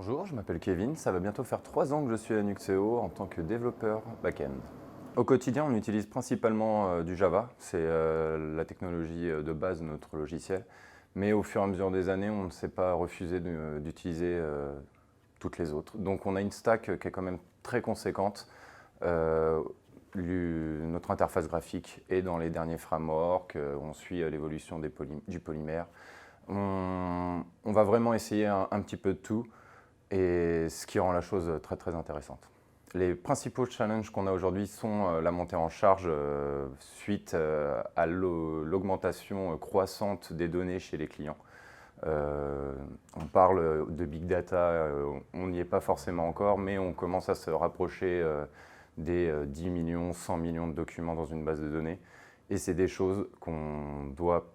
Bonjour, je m'appelle Kevin, ça va bientôt faire 3 ans que je suis à Nuxeo en tant que développeur back-end. Au quotidien, on utilise principalement du Java, c'est la technologie de base de notre logiciel, mais au fur et à mesure des années, on ne s'est pas refusé d'utiliser toutes les autres. Donc on a une stack qui est quand même très conséquente. Euh, Notre interface graphique est dans les derniers frameworks, on suit l'évolution du polymère. On va vraiment essayer un petit peu de tout, et ce qui rend la chose très très intéressante. Les principaux challenges qu'on a aujourd'hui sont la montée en charge suite à l'augmentation croissante des données chez les clients. On parle de big data, on n'y est pas forcément encore, mais on commence à se rapprocher des 10 millions, 100 millions de documents dans une base de données. Et c'est des choses qu'on doit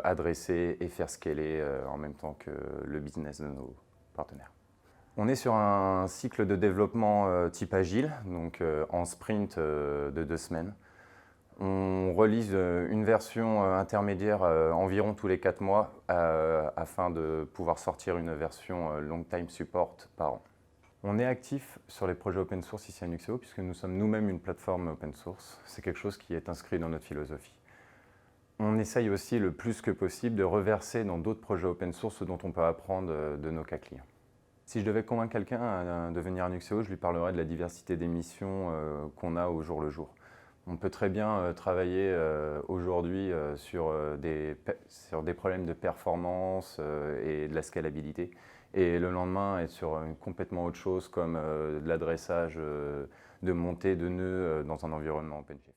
adresser et faire scaler en même temps que le business de nos partenaires. On est sur un cycle de développement type agile, donc en sprint de 2 semaines. On release une version intermédiaire environ tous les 4 mois afin de pouvoir sortir une version long time support par an. On est actif sur les projets open source ici à Nuxeo puisque nous sommes nous-mêmes une plateforme open source. C'est quelque chose qui est inscrit dans notre philosophie. On essaye aussi le plus que possible de reverser dans d'autres projets open source ce dont on peut apprendre de nos cas clients. Si je devais convaincre quelqu'un de venir à Nuxeo, je lui parlerais de la diversité des missions qu'on a au jour le jour. On peut très bien travailler aujourd'hui sur des problèmes de performance et de la scalabilité, et le lendemain être sur complètement autre chose comme de l'adressage de montée de nœuds dans un environnement OpenShift.